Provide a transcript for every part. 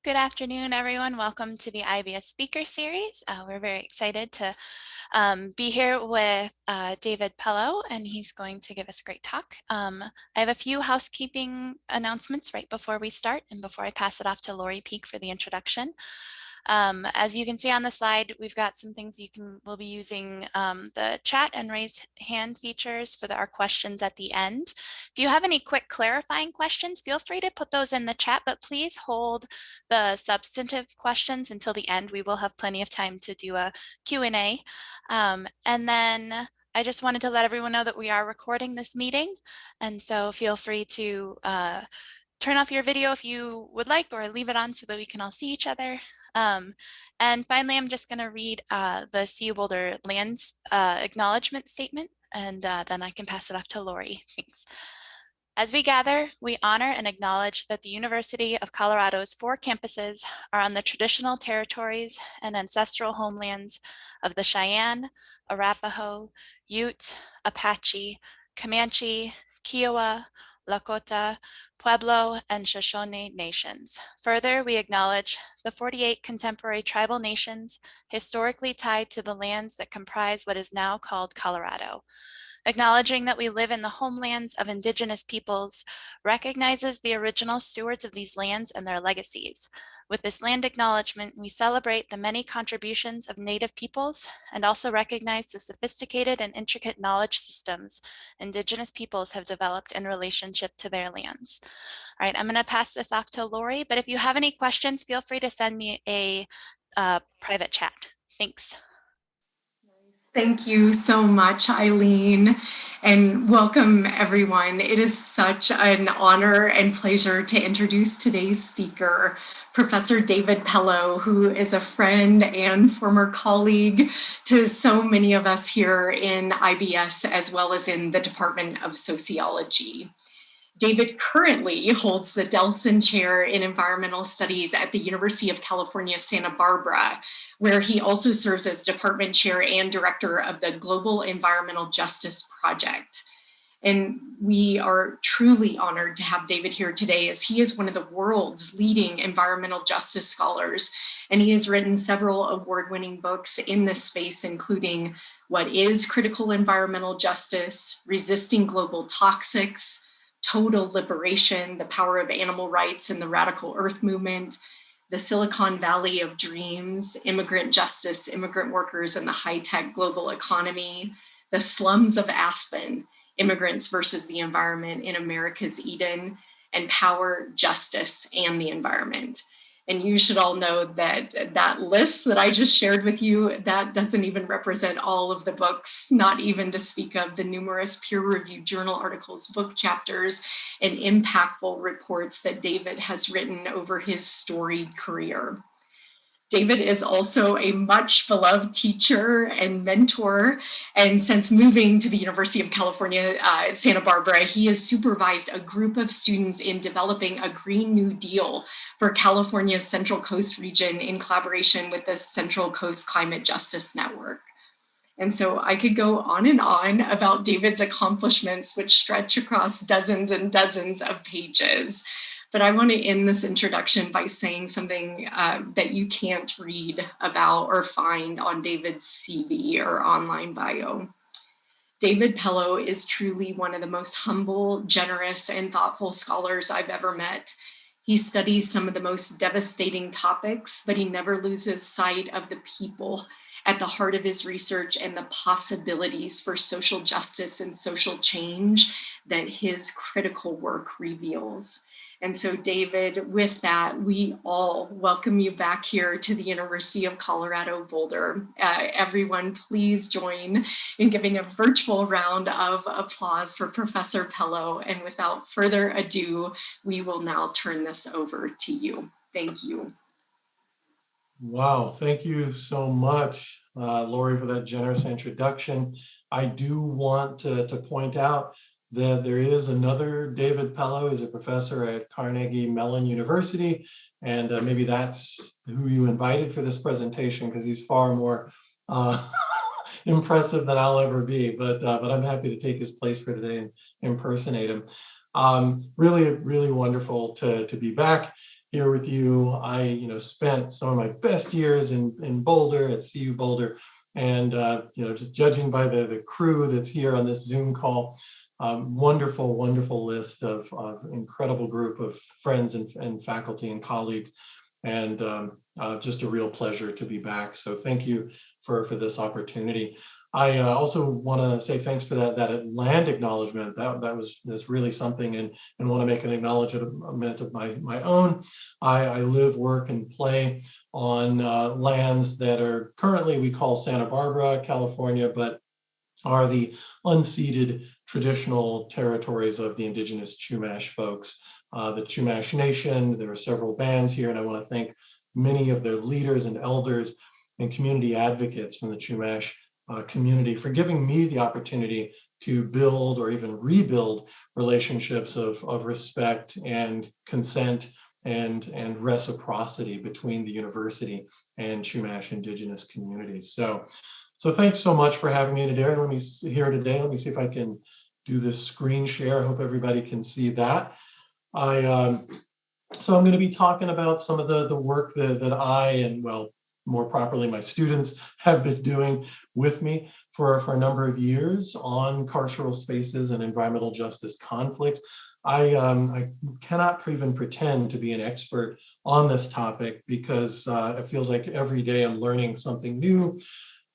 Good afternoon, everyone. Welcome to the IBS Speaker Series. We're very excited to be here with David Pellow, and he's going to give us a great talk. I have a few housekeeping announcements right before we start and before I pass it off to Lori Peak for the introduction. As you can see on the slide, we've got some things we'll be using the chat and raise hand features for our questions at the end. If you have any quick clarifying questions, feel free to put those in the chat, but please hold the substantive questions until the end. We will have plenty of time to do a Q&A. And then I just wanted to let everyone know that we are recording this meeting, and so feel free to turn off your video if you would like, or leave it on so that we can all see each other. And finally, I'm just going to read the CU Boulder Lands Acknowledgement Statement, and then I can pass it off to Lori. Thanks. As we gather, we honor and acknowledge that the University of Colorado's 4 campuses are on the traditional territories and ancestral homelands of the Cheyenne, Arapaho, Ute, Apache, Comanche, Kiowa, Lakota, Pueblo, and Shoshone nations. Further, we acknowledge the 48 contemporary tribal nations historically tied to the lands that comprise what is now called Colorado. Acknowledging that we live in the homelands of Indigenous peoples recognizes the original stewards of these lands and their legacies. With this land acknowledgement, we celebrate the many contributions of Native peoples and also recognize the sophisticated and intricate knowledge systems Indigenous peoples have developed in relationship to their lands. All right, I'm going to pass this off to Lori, but if you have any questions, feel free to send me a private chat. Thanks. Thank you so much, Eileen, and welcome everyone. It is such an honor and pleasure to introduce today's speaker, Professor David Pellow, who is a friend and former colleague to so many of us here in IBS, as well as in the Department of Sociology. David currently holds the Delson Chair in Environmental Studies at the University of California, Santa Barbara, where he also serves as department chair and director of the Global Environmental Justice Project. And we are truly honored to have David here today, as he is one of the world's leading environmental justice scholars. And he has written several award-winning books in this space, including What is Critical Environmental Justice?, Resisting Global Toxics, Total Liberation, The Power of Animal Rights and the Radical Earth Movement, The Silicon Valley of Dreams, Immigrant Justice, Immigrant Workers and the High-Tech Global Economy, The Slums of Aspen, Immigrants versus the Environment in America's Eden, and Power, Justice, and the Environment. And you should all know that that list that I just shared with you, that doesn't even represent all of the books, not even to speak of the numerous peer-reviewed journal articles, book chapters, and impactful reports that David has written over his storied career. David is also a much beloved teacher and mentor. And since moving to the University of California, Santa Barbara, he has supervised a group of students in developing a Green New Deal for California's Central Coast region in collaboration with the Central Coast Climate Justice Network. And so I could go on and on about David's accomplishments, which stretch across dozens and dozens of pages. But I want to end this introduction by saying something that you can't read about or find on David's CV or online bio. David Pellow is truly one of the most humble, generous, and thoughtful scholars I've ever met. He studies some of the most devastating topics, but he never loses sight of the people at the heart of his research and the possibilities for social justice and social change that his critical work reveals. And so, David, with that, we all welcome you back here to the University of Colorado Boulder. Everyone, please join in giving a virtual round of applause for Professor Pellow. And without further ado, we will now turn this over to you. Thank you. Wow, thank you so much, Lori, for that generous introduction. I do want to point out that there is another David Pellow. He's a professor at Carnegie Mellon University, and maybe that's who you invited for this presentation, because he's far more impressive than I'll ever be. But I'm happy to take his place for today and impersonate him. Really, really wonderful to be back. here with you. I, spent some of my best years in Boulder at CU Boulder, and just judging by the crew that's here on this Zoom call, wonderful, wonderful list of incredible group of friends and faculty and colleagues, and just a real pleasure to be back. So thank you for this opportunity. I also want to say thanks for that land acknowledgement. That's really something, and want to make an acknowledgement of my own. I live, work, and play on lands that are currently we call Santa Barbara, California, but are the unceded traditional territories of the indigenous Chumash folks, the Chumash Nation. There are several bands here, and I want to thank many of their leaders and elders and community advocates from the Chumash community for giving me the opportunity to build or even rebuild relationships of respect and consent and reciprocity between the university and Chumash indigenous communities. So thanks so much for having me today. Let me see if I can do this screen share. I hope everybody can see that. So I'm going to be talking about some of the work that I and, well, more properly, my students have been doing with me for a number of years on carceral spaces and environmental justice conflicts. I cannot even pretend to be an expert on this topic because it feels like every day I'm learning something new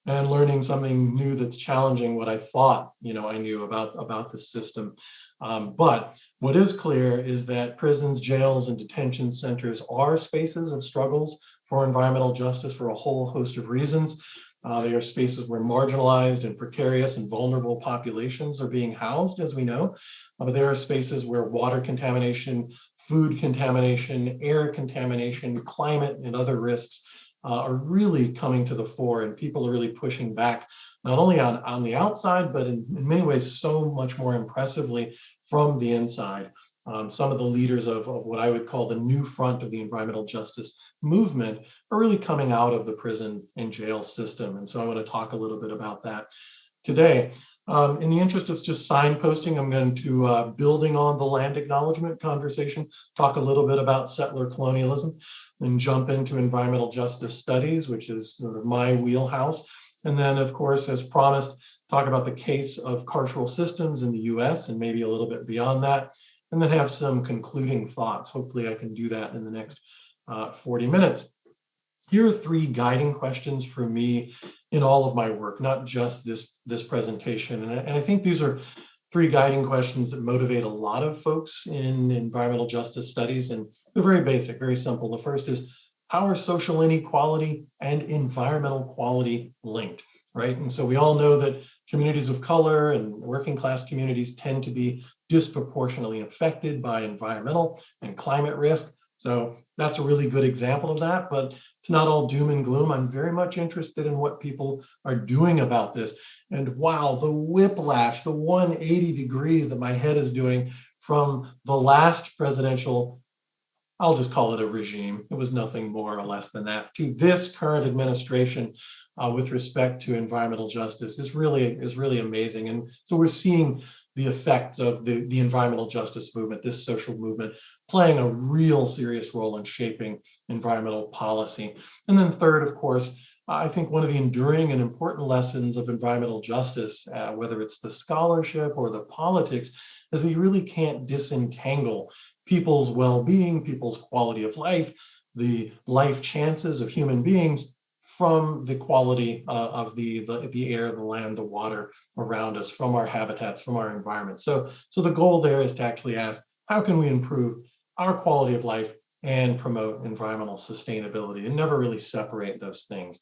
and learning something new that's challenging what I thought I knew about the system. But what is clear is that prisons, jails, and detention centers are spaces of struggles for environmental justice for a whole host of reasons. They are spaces where marginalized and precarious and vulnerable populations are being housed, as we know. But there are spaces where water contamination, food contamination, air contamination, climate, and other risks are really coming to the fore, and people are really pushing back, not only on the outside, but in many ways so much more impressively from the inside. Some of the leaders of what I would call the new front of the environmental justice movement are really coming out of the prison and jail system. And so I want to talk a little bit about that today. In the interest of just signposting, I'm going to, building on the land acknowledgement conversation, talk a little bit about settler colonialism and jump into environmental justice studies, which is sort of my wheelhouse. And then, of course, as promised, talk about the case of carceral systems in the US and maybe a little bit beyond that, and then have some concluding thoughts. Hopefully I can do that in the next 40 minutes. Here are three guiding questions for me in all of my work, not just this presentation. And I think these are three guiding questions that motivate a lot of folks in environmental justice studies, and they're very basic, very simple. The first is, how are social inequality and environmental quality linked, right? And so we all know that communities of color and working class communities tend to be disproportionately affected by environmental and climate risk. So that's a really good example of that, but it's not all doom and gloom. I'm very much interested in what people are doing about this. And wow, the whiplash, the 180 degrees that my head is doing from the last presidential, I'll just call it a regime, it was nothing more or less than that, to this current administration with respect to environmental justice is really amazing. And so we're seeing the effects of the environmental justice movement, this social movement, playing a real serious role in shaping environmental policy. And then third, of course, I think one of the enduring and important lessons of environmental justice, whether it's the scholarship or the politics, is that you really can't disentangle people's well-being, people's quality of life, the life chances of human beings from the quality of the air, the land, the water around us, from our habitats, from our environment. So the goal there is to actually ask, how can we improve our quality of life and promote environmental sustainability, and never really separate those things.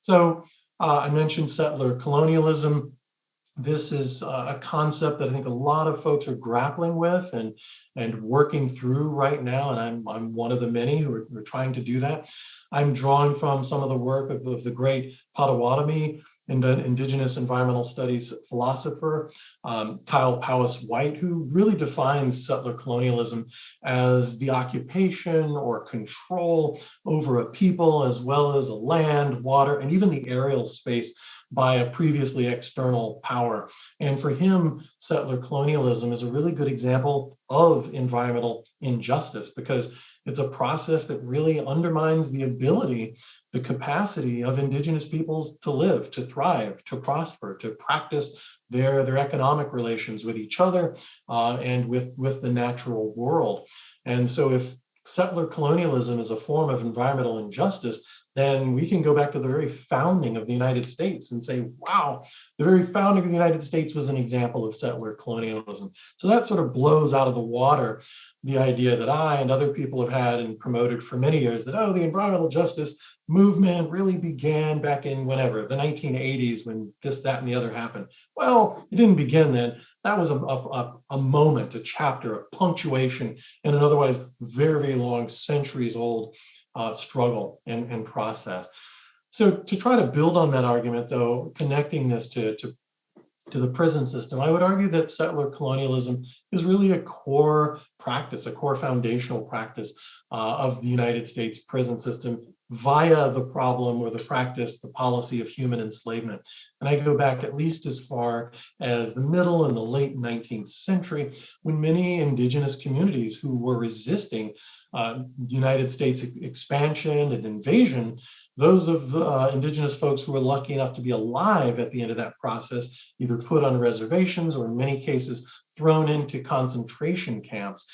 So I mentioned settler colonialism. This is a concept that I think a lot of folks are grappling with and working through right now, and I'm one of the many who are trying to do that. I'm drawing from some of the work of the great Potawatomi and Indigenous environmental studies philosopher, Kyle Powys-White, who really defines settler colonialism as the occupation or control over a people, as well as a land, water, and even the aerial space by a previously external power. And for him, settler colonialism is a really good example of environmental injustice, because it's a process that really undermines the ability, the capacity of indigenous peoples to live, to thrive, to prosper, to practice their economic relations with each other and with the natural world. And so if settler colonialism is a form of environmental injustice, then we can go back to the very founding of the United States and say, wow, the very founding of the United States was an example of settler colonialism. So that sort of blows out of the water the idea that I and other people have had and promoted for many years that, oh, the environmental justice movement really began back in whenever, the 1980s, when this, that, and the other happened. Well, it didn't begin then. That was a moment, a chapter, a punctuation in an otherwise very, very long, centuries old struggle and process. So to try to build on that argument, though, connecting this to the prison system, I would argue that settler colonialism is really a core practice, a core foundational practice of the United States prison system via the problem or the practice, the policy of human enslavement. And I go back at least as far as the middle and the late 19th century, when many indigenous communities who were resisting United States expansion and invasion, those of indigenous folks who were lucky enough to be alive at the end of that process, either put on reservations or in many cases thrown into concentration camps,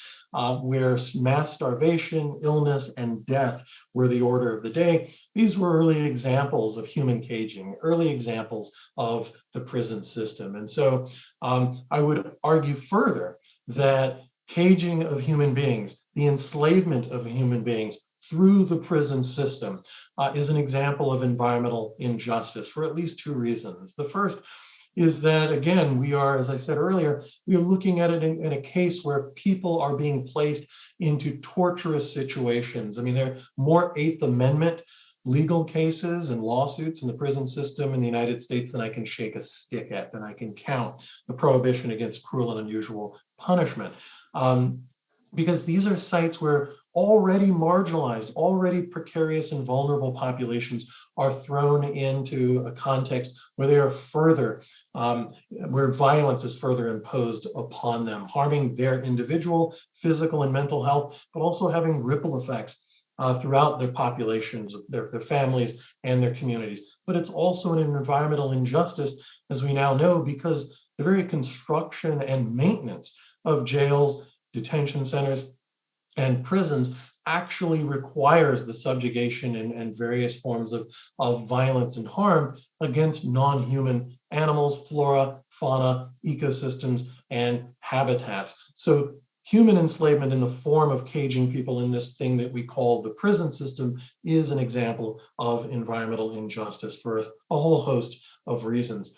where mass starvation, illness, and death were the order of the day. These were early examples of human caging, early examples of the prison system. And so I would argue further that caging of human beings, the enslavement of human beings through the prison system is an example of environmental injustice for at least two reasons. The first is that, again, we are, as I said earlier, we are looking at it in a case where people are being placed into torturous situations. I mean, there are more Eighth Amendment legal cases and lawsuits in the prison system in the United States than I can shake a stick at, than I can count the prohibition against cruel and unusual punishment. Because these are sites where already marginalized, already precarious and vulnerable populations are thrown into a context where they are further, where violence is further imposed upon them, harming their individual physical and mental health, but also having ripple effects throughout their populations, their families and their communities. But it's also an environmental injustice, as we now know, because the very construction and maintenance of jails, detention centers, and prisons actually requires the subjugation and various forms of violence and harm against non-human animals, flora, fauna, ecosystems, and habitats. So human enslavement in the form of caging people in this thing that we call the prison system is an example of environmental injustice for a whole host of reasons.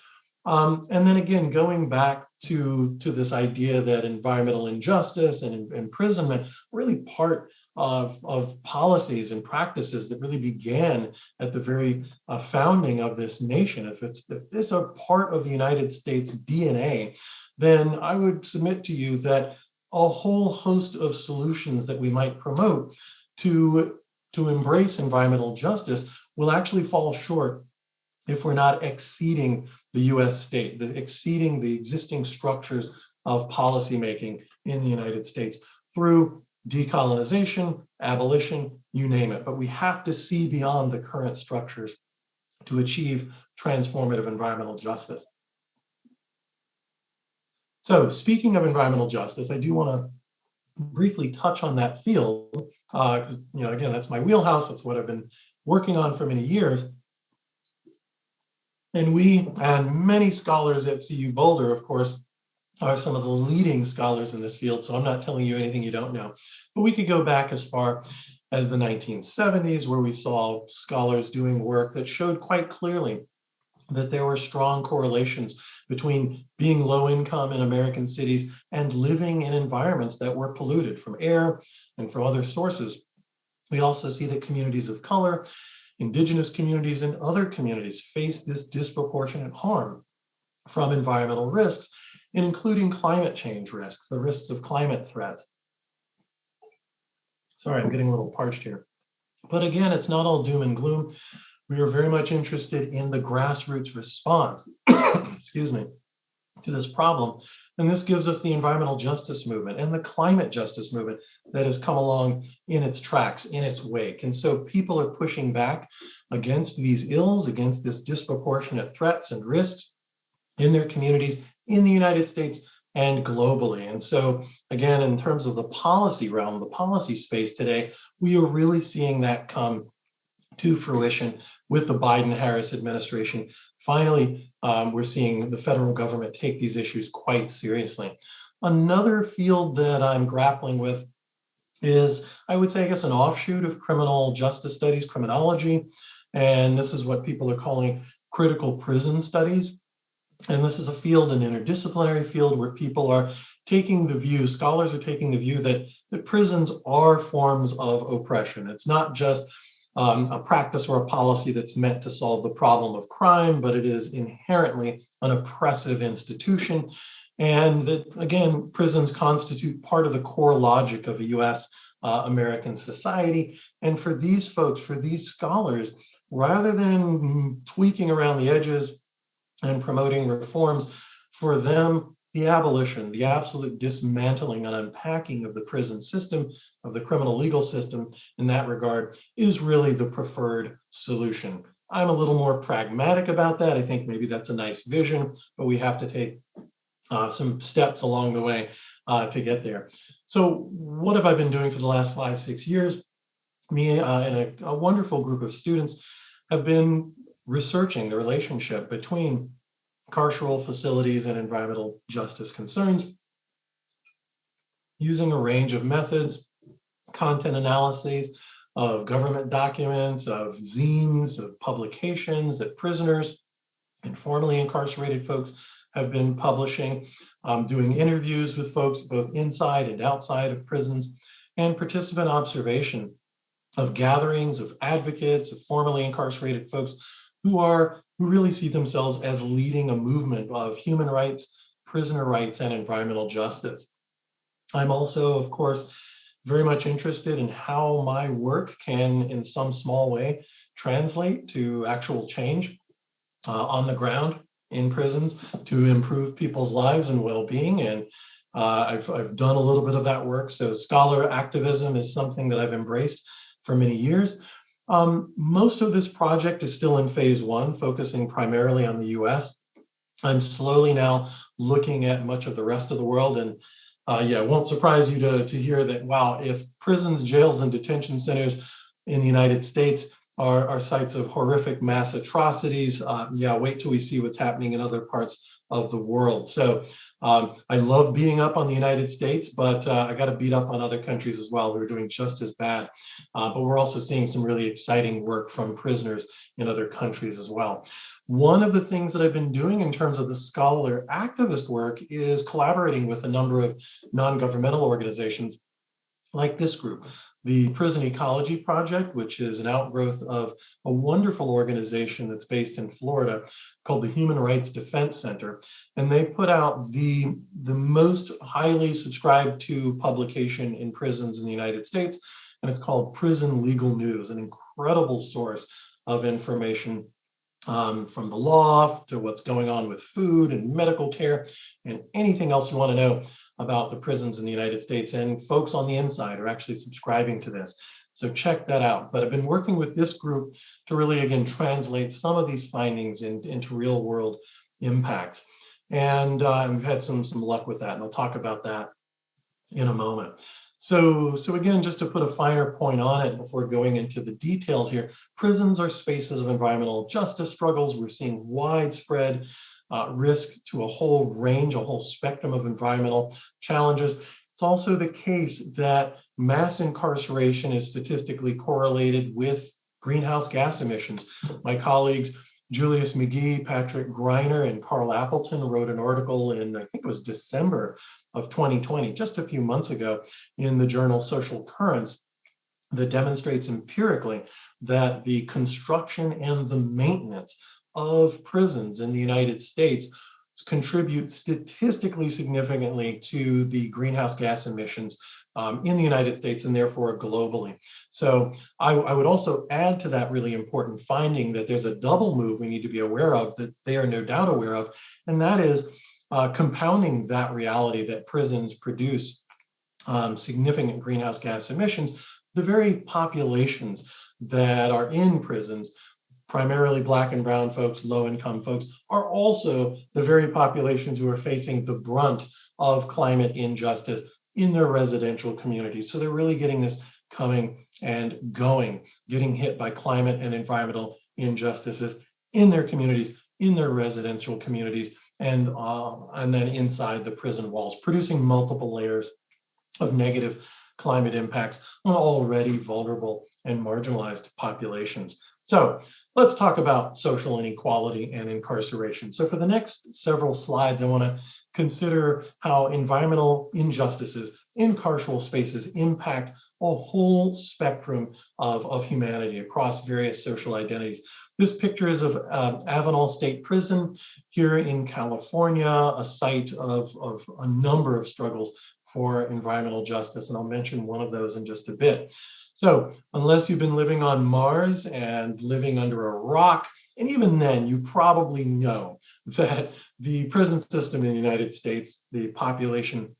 And then again, going back to this idea that environmental injustice and imprisonment really part of policies and practices that really began at the very founding of this nation. If this are part of the United States DNA, then I would submit to you that a whole host of solutions that we might promote to embrace environmental justice will actually fall short if we're not exceeding the US state, exceeding the existing structures of policymaking in the United States through decolonization, abolition, you name it. But we have to see beyond the current structures to achieve transformative environmental justice. So speaking of environmental justice, I do want to briefly touch on that field because, again, that's my wheelhouse. That's what I've been working on for many years. And we and many scholars at CU Boulder, of course, are some of the leading scholars in this field. So I'm not telling you anything you don't know. But we could go back as far as the 1970s, where we saw scholars doing work that showed quite clearly that there were strong correlations between being low income in American cities and living in environments that were polluted from air and from other sources. We also see that communities of color, indigenous communities, and other communities face this disproportionate harm from environmental risks, including climate change risks, the risks of climate threats. Sorry, I'm getting a little parched here. But again, it's not all doom and gloom. we are very much interested in the grassroots response, excuse me, to this problem. And this gives us the environmental justice movement and the climate justice movement that has come along in its tracks, in its wake. And so people are pushing back against these ills, against this disproportionate threats and risks in their communities in the United States and globally. And so again, in terms of the policy realm, the policy space today, we are really seeing that come to fruition with the Biden-Harris administration. Finally, we're seeing the federal government take these issues quite seriously. Another field that I'm grappling with is, I would say, I guess, an offshoot of criminal justice studies, criminology. And this is what people are calling critical prison studies. And this is a field, an interdisciplinary field, where people are taking the view, scholars are taking the view that prisons are forms of oppression. It's not just a practice or a policy that's meant to solve the problem of crime, but it is inherently an oppressive institution. And that, again, prisons constitute part of the core logic of a US American society. And for these folks, for these scholars, rather than tweaking around the edges and promoting reforms, for them, the abolition, the absolute dismantling and unpacking of the prison system, of the criminal legal system in that regard, is really the preferred solution. I'm a little more pragmatic about that. I think maybe that's a nice vision, but we have to take some steps along the way to get there. So what have I been doing for the last 5-6 years? Me and a wonderful group of students have been researching the relationship between carceral facilities and environmental justice concerns using a range of methods, content analyses of government documents, of zines, of publications that prisoners and formerly incarcerated folks have been publishing, doing interviews with folks both inside and outside of prisons, and participant observation of gatherings of advocates, of formerly incarcerated folks who really see themselves as leading a movement of human rights, prisoner rights, and environmental justice. I'm also, of course, very much interested in how my work can, in some small way, translate to actual change on the ground in prisons to improve people's lives and well-being. And I've done a little bit of that work. So scholar activism is something that I've embraced for many years. Most of this project is still in phase 1, focusing primarily on the US. I'm slowly now looking at much of the rest of the world. And yeah, it won't surprise you to hear that, wow, if prisons, jails, and detention centers in the United States are sites of horrific mass atrocities, yeah, wait till we see what's happening in other parts of the world. So I love beating up on the United States, but I got to beat up on other countries as well who are doing just as bad. But we're also seeing some really exciting work from prisoners in other countries as well. One of the things that I've been doing in terms of the scholar activist work is collaborating with a number of non-governmental organizations like this group, the Prison Ecology Project, which is an outgrowth of a wonderful organization that's based in Florida called the Human Rights Defense Center. And they put out the most highly subscribed to publication in prisons in the United States, and it's called Prison Legal News, an incredible source of information from the law to what's going on with food and medical care and anything else you want to know about the prisons in the United States. And folks on the inside are actually subscribing to this. So check that out. But I've been working with this group to really, again, translate some of these findings into real world impacts. And we've had some luck with that. And I'll talk about that in a moment. So again, just to put a finer point on it before going into the details here, prisons are spaces of environmental justice struggles. We're seeing widespread risk to a whole range, a whole spectrum of environmental challenges. It's also the case that mass incarceration is statistically correlated with greenhouse gas emissions. My colleagues, Julius McGee, Patrick Greiner, and Carl Appleton wrote an article in, I think it was December of 2020, just a few months ago, in the journal Social Currents, that demonstrates empirically that the construction and the maintenance of prisons in the United States contribute statistically significantly to the greenhouse gas emissions in the United States and therefore globally. So I would also add to that really important finding that there's a double move we need to be aware of, that they are no doubt aware of, and that is compounding that reality that prisons produce significant greenhouse gas emissions. The very populations that are in prisons, primarily Black and brown folks, low-income folks, are also the very populations who are facing the brunt of climate injustice in their residential communities. So they're really getting this coming and going, getting hit by climate and environmental injustices in their communities, in their residential communities, and then inside the prison walls, producing multiple layers of negative climate impacts on already vulnerable and marginalized populations. So let's talk about social inequality and incarceration. So for the next several slides, I want to consider how environmental injustices in carceral spaces impact a whole spectrum of humanity across various social identities. This picture is of Avenal State Prison here in California, a site of a number of struggles for environmental justice, and I'll mention one of those in just a bit. So unless you've been living on Mars and living under a rock, and even then you probably know that the prison system in the United States, the population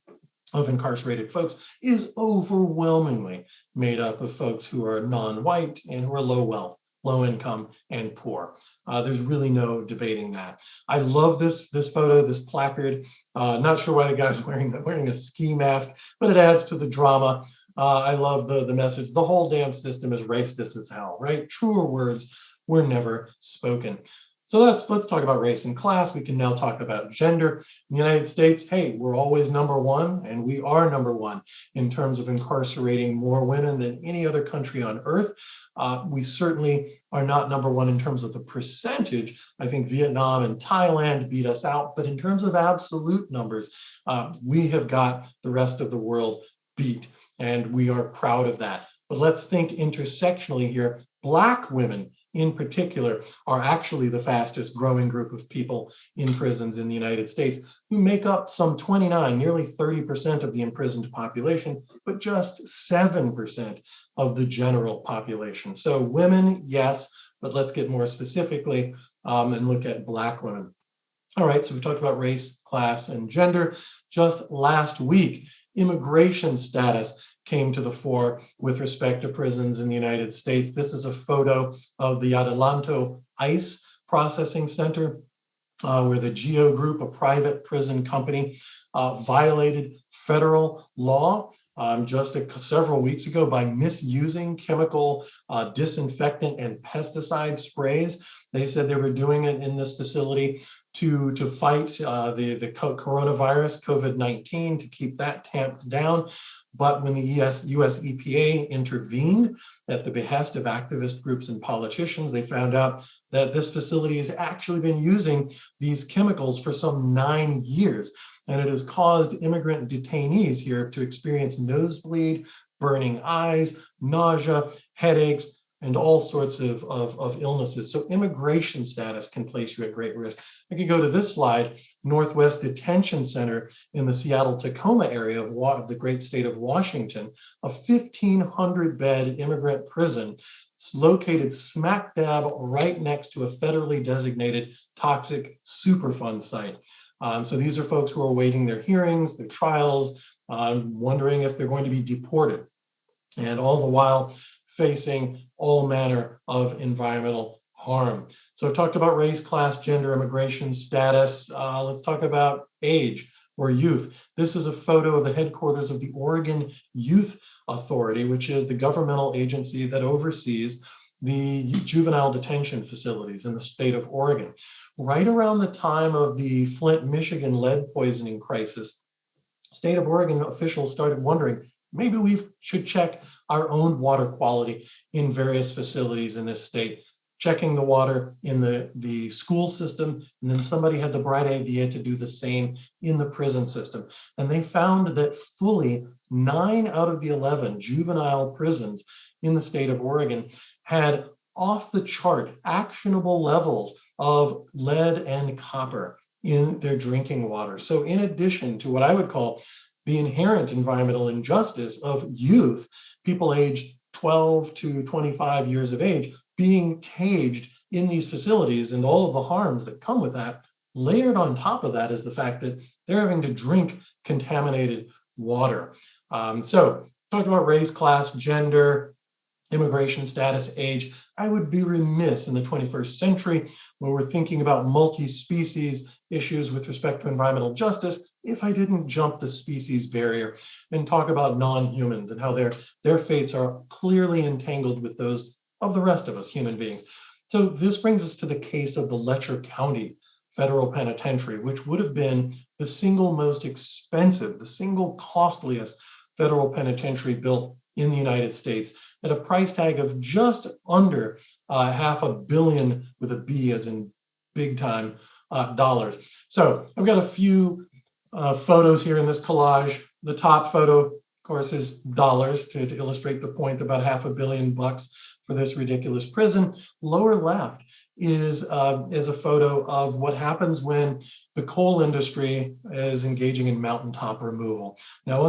of incarcerated folks, is overwhelmingly made up of folks who are non-white and who are low wealth, low income, and poor. There's really no debating that. I love this photo, this placard. Not sure why the guy's wearing a ski mask, but it adds to the drama. I love the message. The whole damn system is racist as hell, right? Truer words were never spoken. So let's talk about race and class. We can now talk about gender. In the United States, hey, we're always number one, and we are number one in terms of incarcerating more women than any other country on earth. We certainly are not number one in terms of the percentage. I think Vietnam and Thailand beat us out, but in terms of absolute numbers, we have got the rest of the world beat, and we are proud of that. But let's think intersectionally here. Black women in particular are actually the fastest growing group of people in prisons in the United States, who make up some 29, nearly 30% of the imprisoned population, but just 7% of the general population. So women, yes, but let's get more specifically and look at Black women. All right, so we talked about race, class, and gender. Just last week, immigration status came to the fore with respect to prisons in the United States. This is a photo of the Adelanto ICE processing center, where the GEO Group, a private prison company, violated federal law just several weeks ago by misusing chemical disinfectant and pesticide sprays. They said they were doing it in this facility to fight the coronavirus, COVID-19, to keep that tamped down. But when the US EPA intervened at the behest of activist groups and politicians, they found out that this facility has actually been using these chemicals for some 9 years. And it has caused immigrant detainees here to experience nosebleed, burning eyes, nausea, headaches, and all sorts of illnesses. So immigration status can place you at great risk. I could go to this slide, Northwest Detention Center in the Seattle-Tacoma area of the great state of Washington, a 1,500-bed immigrant prison located smack dab right next to a federally designated toxic Superfund site. So these are folks who are awaiting their hearings, their trials, wondering if they're going to be deported, and all the while facing all manner of environmental harm. So I've talked about race, class, gender, immigration status. Let's talk about age or youth. This is a photo of the headquarters of the Oregon Youth Authority, which is the governmental agency that oversees the juvenile detention facilities in the state of Oregon. Right around the time of the Flint, Michigan lead poisoning crisis, state of Oregon officials started wondering, maybe we should check our own water quality in various facilities in this state, checking the water in the school system, and then somebody had the bright idea to do the same in the prison system. And they found that fully 9 out of the 11 juvenile prisons in the state of Oregon had off the chart actionable levels of lead and copper in their drinking water. So in addition to what I would call the inherent environmental injustice of youth, people aged 12 to 25 years of age, being caged in these facilities and all of the harms that come with that. Layered on top of that is the fact that they're having to drink contaminated water. So talk about race, class, gender, immigration status, age. I would be remiss in the 21st century when we're thinking about multi-species issues with respect to environmental justice if I didn't jump the species barrier and talk about non-humans and how their fates are clearly entangled with those of the rest of us, human beings. So this brings us to the case of the Lecher County Federal Penitentiary, which would have been the single most expensive, the single costliest federal penitentiary built in the United States at a price tag of just under $500 million with a B as in big time dollars. So I've got a few photos here in this collage. The top photo, of course, is dollars to illustrate the point, about $500 million for this ridiculous prison. Lower left is a photo of what happens when the coal industry is engaging in mountaintop removal. Now,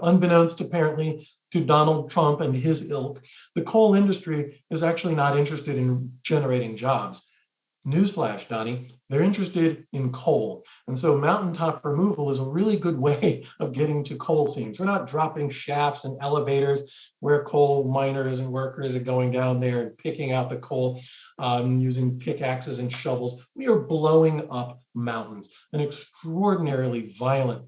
unbeknownst apparently to Donald Trump and his ilk, the coal industry is actually not interested in generating jobs. Newsflash, Donnie, they're interested in coal. And so mountaintop removal is a really good way of getting to coal seams. We're not dropping shafts and elevators where coal miners and workers are going down there and picking out the coal using pickaxes and shovels. We are blowing up mountains, an extraordinarily violent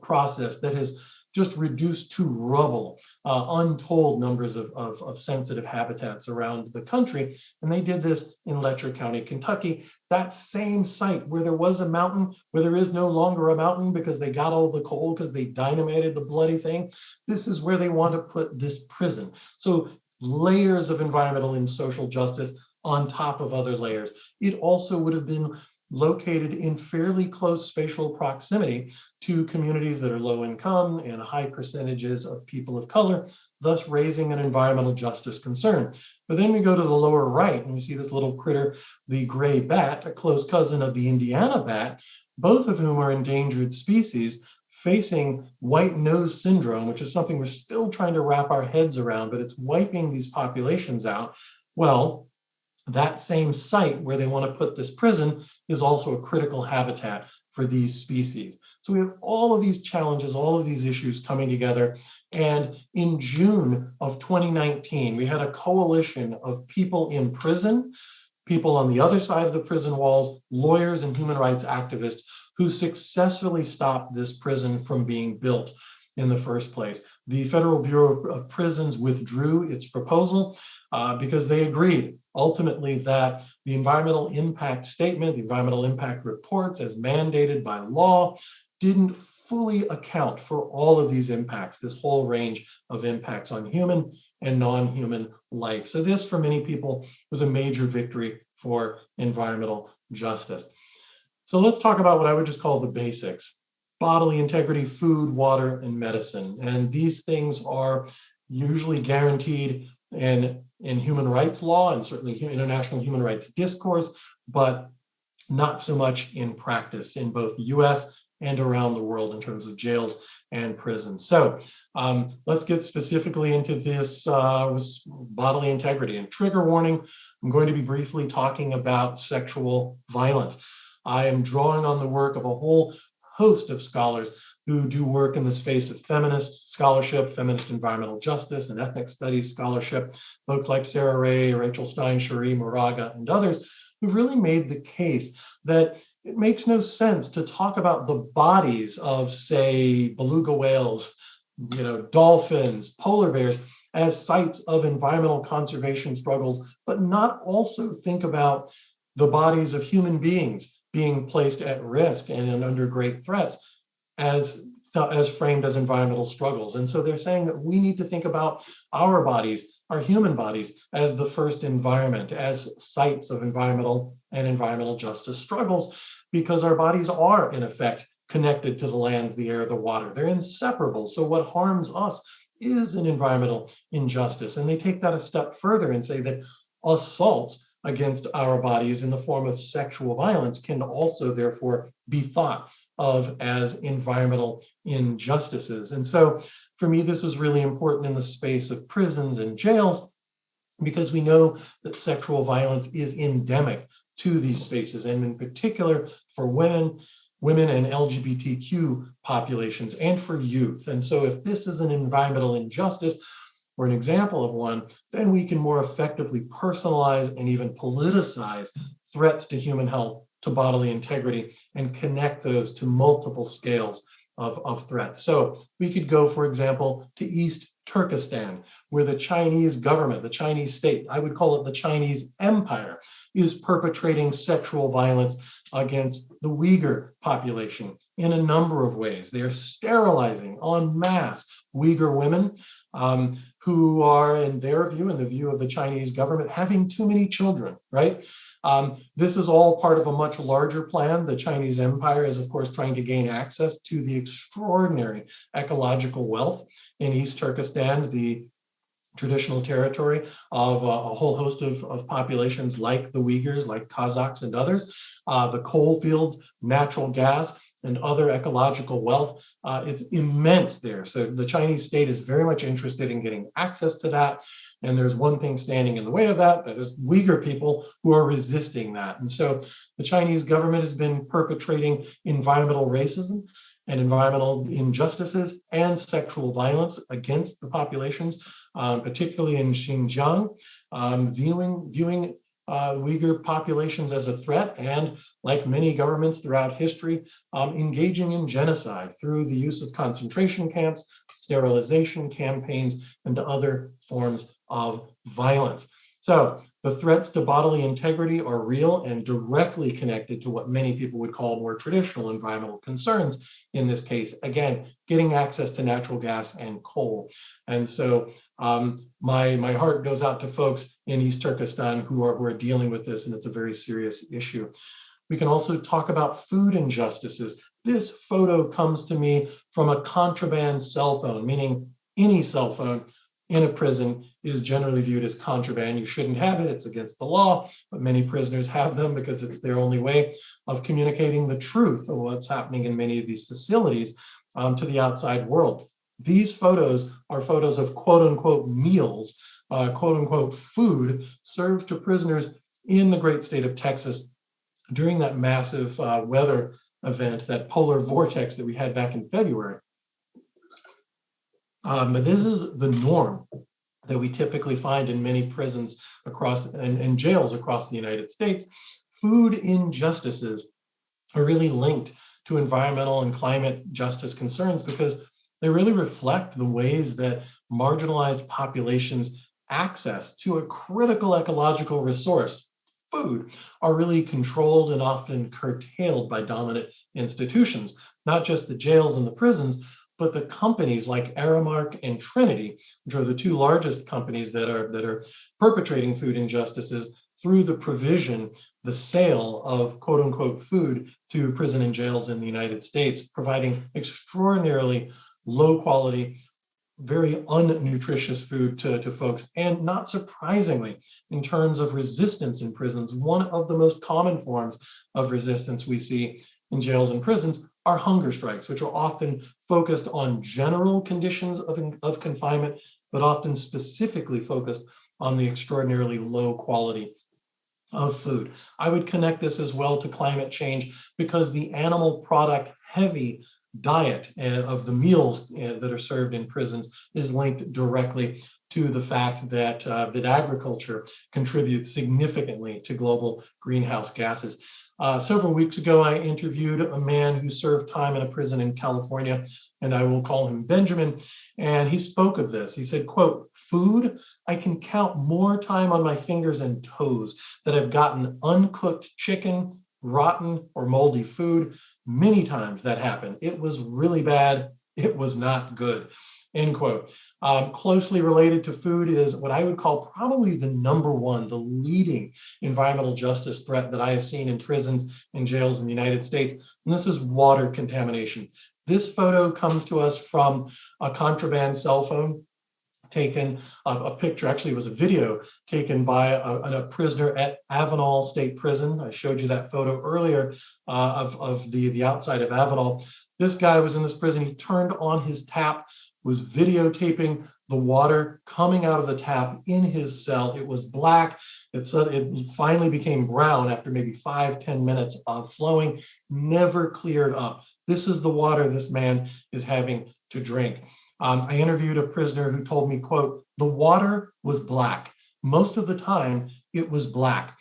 process that has just reduced to rubble untold numbers of sensitive habitats around the country. And they did this in Lecher County, Kentucky, that same site where there was a mountain, where there is no longer a mountain because they got all the coal because they dynamited the bloody thing. This is where they want to put this prison. So layers of environmental and social justice on top of other layers. It also would have been located in fairly close spatial proximity to communities that are low income and high percentages of people of color, thus raising an environmental justice concern. But then we go to the lower right and we see this little critter, the gray bat, a close cousin of the Indiana bat, both of whom are endangered species facing white nose syndrome, which is something we're still trying to wrap our heads around, but it's wiping these populations out. Well, that same site where they want to put this prison is also a critical habitat for these species. So we have all of these challenges, all of these issues coming together. And in June of 2019, we had a coalition of people in prison, people on the other side of the prison walls, lawyers and human rights activists who successfully stopped this prison from being built in the first place. The Federal Bureau of Prisons withdrew its proposal because they agreed ultimately that the environmental impact statement, the environmental impact reports as mandated by law, didn't fully account for all of these impacts, this whole range of impacts on human and non-human life. So this, for many people, was a major victory for environmental justice. So let's talk about what I would just call the basics: bodily integrity, food, water, and medicine. And these things are usually guaranteed in human rights law and certainly international human rights discourse, but not so much in practice in both the US and around the world in terms of jails and prisons. So let's get specifically into this bodily integrity. And trigger warning, I'm going to be briefly talking about sexual violence. I am drawing on the work of a whole host of scholars who do work in the space of feminist scholarship, feminist environmental justice, and ethnic studies scholarship, folks like Sarah Ray, Rachel Stein, Cherie Moraga, and others, who've really made the case that it makes no sense to talk about the bodies of, say, beluga whales, dolphins, polar bears, as sites of environmental conservation struggles, but not also think about the bodies of human beings being placed at risk and under great threats as framed as environmental struggles. And so they're saying that we need to think about our bodies, our human bodies, as the first environment, as sites of environmental and environmental justice struggles, because our bodies are, in effect, connected to the lands, the air, the water. They're inseparable. So what harms us is an environmental injustice. And they take that a step further and say that assaults against our bodies in the form of sexual violence can also therefore be thought of as environmental injustices. And so for me, this is really important in the space of prisons and jails, because we know that sexual violence is endemic to these spaces, and in particular for women and LGBTQ populations, and for youth. And so if this is an environmental injustice, or an example of one, then we can more effectively personalize and even politicize threats to human health, to bodily integrity, and connect those to multiple scales of threats. So we could go, for example, to East Turkestan, where the Chinese government, the Chinese state, I would call it the Chinese empire, is perpetrating sexual violence against the Uyghur population in a number of ways. They are sterilizing en masse Uyghur women who are, in their view, in the view of the Chinese government, having too many children, right? This is all part of a much larger plan. The Chinese empire is, of course, trying to gain access to the extraordinary ecological wealth in East Turkestan, the traditional territory of a whole host of populations like the Uyghurs, like Kazakhs and others, the coal fields, natural gas, and other ecological wealth. It's immense there. So the Chinese state is very much interested in getting access to that. And there's one thing standing in the way of that, that is Uyghur people who are resisting that. And so the Chinese government has been perpetrating environmental racism and environmental injustices and sexual violence against the populations, particularly in Xinjiang, viewing Uyghur populations as a threat, and like many governments throughout history, engaging in genocide through the use of concentration camps, sterilization campaigns, and other forms of violence. So the threats to bodily integrity are real and directly connected to what many people would call more traditional environmental concerns. In this case, again, getting access to natural gas and coal. And so my heart goes out to folks in East Turkestan who are dealing with this, and it's a very serious issue. We can also talk about food injustices. This photo comes to me from a contraband cell phone, meaning any cell phone in a prison is generally viewed as contraband. You shouldn't have it, it's against the law, but many prisoners have them because it's their only way of communicating the truth of what's happening in many of these facilities to the outside world. These photos are photos of quote unquote meals, quote unquote food served to prisoners in the great state of Texas during that massive weather event, that polar vortex that we had back in February. But this is the norm that we typically find in many prisons across and jails across the United States. Food injustices are really linked to environmental and climate justice concerns because they really reflect the ways that marginalized populations' access to a critical ecological resource, food, are really controlled and often curtailed by dominant institutions, not just the jails and the prisons, but the companies like Aramark and Trinity, which are the two largest companies that are perpetrating food injustices through the provision, the sale of quote unquote food to prison and jails in the United States, providing extraordinarily low quality, very unnutritious food to folks. And not surprisingly, in terms of resistance in prisons, one of the most common forms of resistance we see in jails and prisons are hunger strikes, which are often focused on general conditions of confinement, but often specifically focused on the extraordinarily low quality of food. I would connect this as well to climate change because the animal product heavy diet of the meals that are served in prisons is linked directly to the fact that that agriculture contributes significantly to global greenhouse gases. Several weeks ago, I interviewed a man who served time in a prison in California, and I will call him Benjamin, and he spoke of this. He said, quote, "Food, I can count more time on my fingers and toes that I've gotten uncooked chicken, rotten or moldy food. Many times that happened. It was really bad. It was not good," end quote. Closely related to food is what I would call probably the number one, the leading environmental justice threat that I have seen in prisons and jails in the United States, and this is water contamination. This photo comes to us from a contraband cell phone taken a picture, actually it was a video taken by a prisoner at Avenal State Prison. I showed you that photo earlier of the outside of Avenal. This guy was in this prison. He turned on his tap, was videotaping the water coming out of the tap in his cell. It was black. It finally became brown after maybe 5-10 minutes of flowing, never cleared up. This is the water this man is having to drink. I interviewed a prisoner who told me, quote, "The water was black. Most of the time, it was black."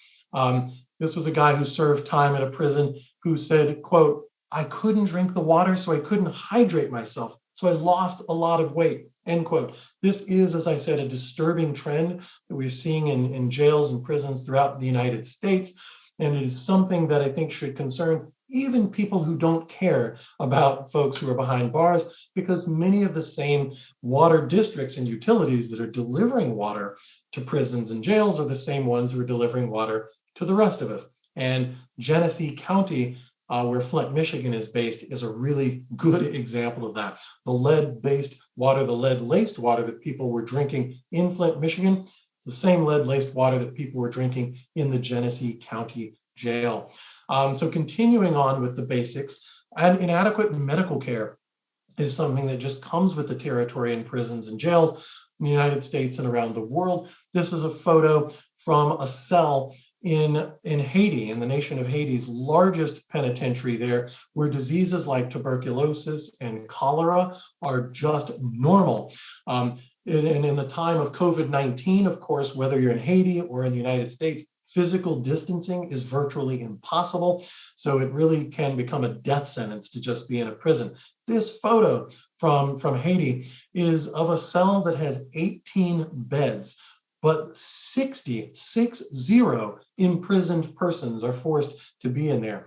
This was a guy who served time in a prison who said, quote, "I couldn't drink the water, so I couldn't hydrate myself. So I lost a lot of weight," end quote. This is, as I said, a disturbing trend that we're seeing in jails and prisons throughout the United States. And it is something that I think should concern even people who don't care about folks who are behind bars, because many of the same water districts and utilities that are delivering water to prisons and jails are the same ones who are delivering water to the rest of us. And Genesee County, where Flint, Michigan is based, is a really good example of that. The lead-based water, the lead-laced water that people were drinking in Flint, Michigan, the same lead-laced water that people were drinking in the Genesee County Jail. So continuing on with the basics, and inadequate medical care is something that just comes with the territory in prisons and jails in the United States and around the world. This is a photo from a cell in Haiti, in the nation of Haiti's largest penitentiary there, where diseases like tuberculosis and cholera are just normal. And in the time of COVID-19, of course, whether you're in Haiti or in the United States, physical distancing is virtually impossible. So it really can become a death sentence to just be in a prison. This photo from Haiti is of a cell that has 18 beds, but 60 imprisoned persons are forced to be in there.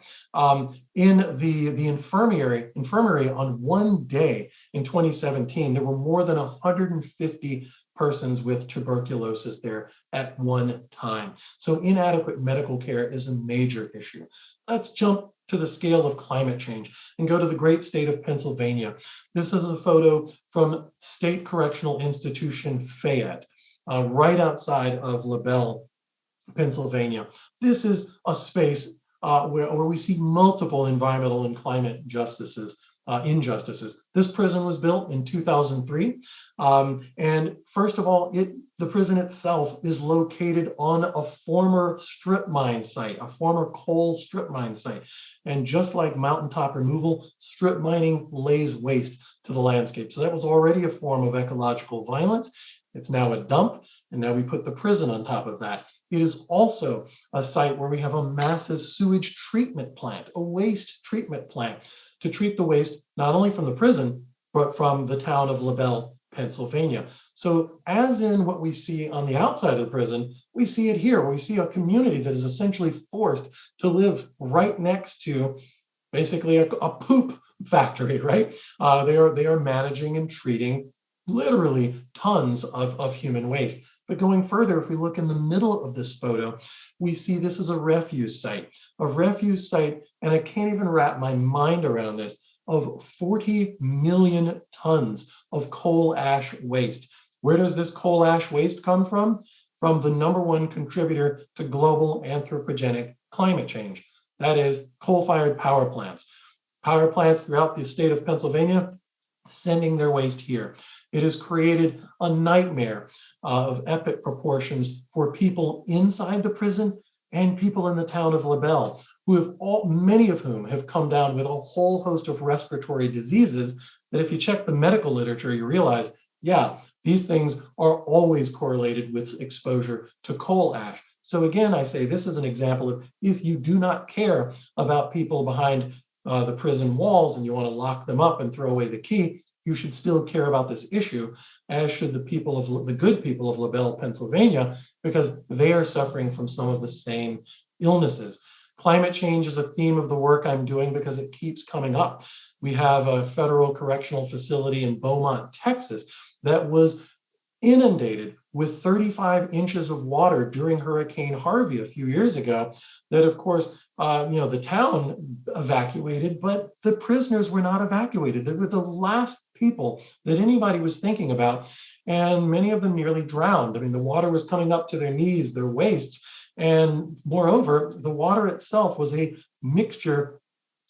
In the infirmary on one day in 2017, there were more than 150 persons with tuberculosis there at one time. So inadequate medical care is a major issue. Let's jump to the scale of climate change and go to the great state of Pennsylvania. This is a photo from State Correctional Institution Fayette, right outside of LaBelle, Pennsylvania. This is a space where we see multiple environmental and climate injustices. This prison was built in 2003. And first of all, the prison itself is located on a former strip mine site, a former coal strip mine site. And just like mountaintop removal, strip mining lays waste to the landscape. So that was already a form of ecological violence. It's now a dump, and now we put the prison on top of that. It is also a site where we have a massive sewage treatment plant, a waste treatment plant, to treat the waste not only from the prison, but from the town of LaBelle, Pennsylvania. So as in what we see on the outside of the prison, we see it here. We see a community that is essentially forced to live right next to basically a poop factory, right? They are managing and treating literally tons of human waste. But going further, if we look in the middle of this photo, we see this is a refuse site, and I can't even wrap my mind around this, of 40 million tons of coal ash waste. Where does this coal ash waste come from? From the #1 contributor to global anthropogenic climate change. That is coal-fired power plants. Power plants throughout the state of Pennsylvania sending their waste here. It has created a nightmare of epic proportions for people inside the prison and people in the town of LaBelle, many of whom have come down with a whole host of respiratory diseases that if you check the medical literature, you realize, yeah, these things are always correlated with exposure to coal ash. So again, I say this is an example of if you do not care about people behind the prison walls and you want to lock them up and throw away the key, you should still care about this issue, as should the good people of LaBelle, Pennsylvania, because they are suffering from some of the same illnesses. Climate change is a theme of the work I'm doing because it keeps coming up. We have a federal correctional facility in Beaumont, Texas, that was inundated with 35 inches of water during Hurricane Harvey a few years ago, that of course, the town evacuated, but the prisoners were not evacuated. They were the last people that anybody was thinking about. and many of them nearly drowned. I mean, the water was coming up to their knees, their waists, and moreover, the water itself was a mixture.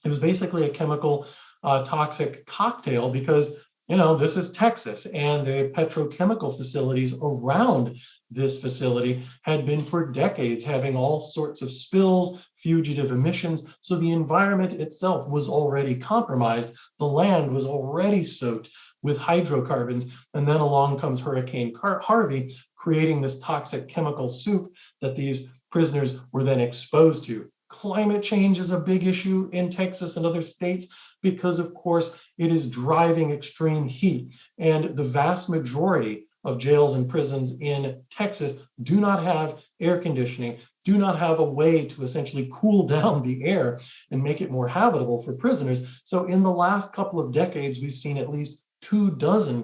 It was basically a chemical toxic cocktail because, this is Texas, and the petrochemical facilities around this facility had been for decades having all sorts of spills, fugitive emissions. So the environment itself was already compromised. The land was already soaked with hydrocarbons. And then along comes Hurricane Harvey, creating this toxic chemical soup that these prisoners were then exposed to. Climate change is a big issue in Texas and other states because, of course, it is driving extreme heat. And the vast majority of jails and prisons in Texas do not have air conditioning, do not have a way to essentially cool down the air and make it more habitable for prisoners. So in the last couple of decades, we've seen at least 24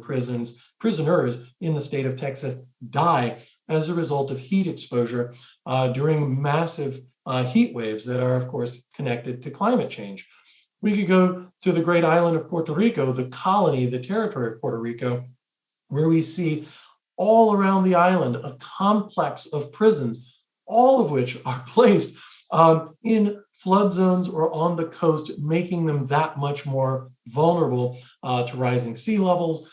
prisoners in the state of Texas die as a result of heat exposure during massive heat waves that are, of course, connected to climate change. We could go to the great island of Puerto Rico, the colony, the territory of Puerto Rico, where we see all around the island a complex of prisons, all of which are placed in flood zones or on the coast, making them that much more vulnerable to rising sea levels,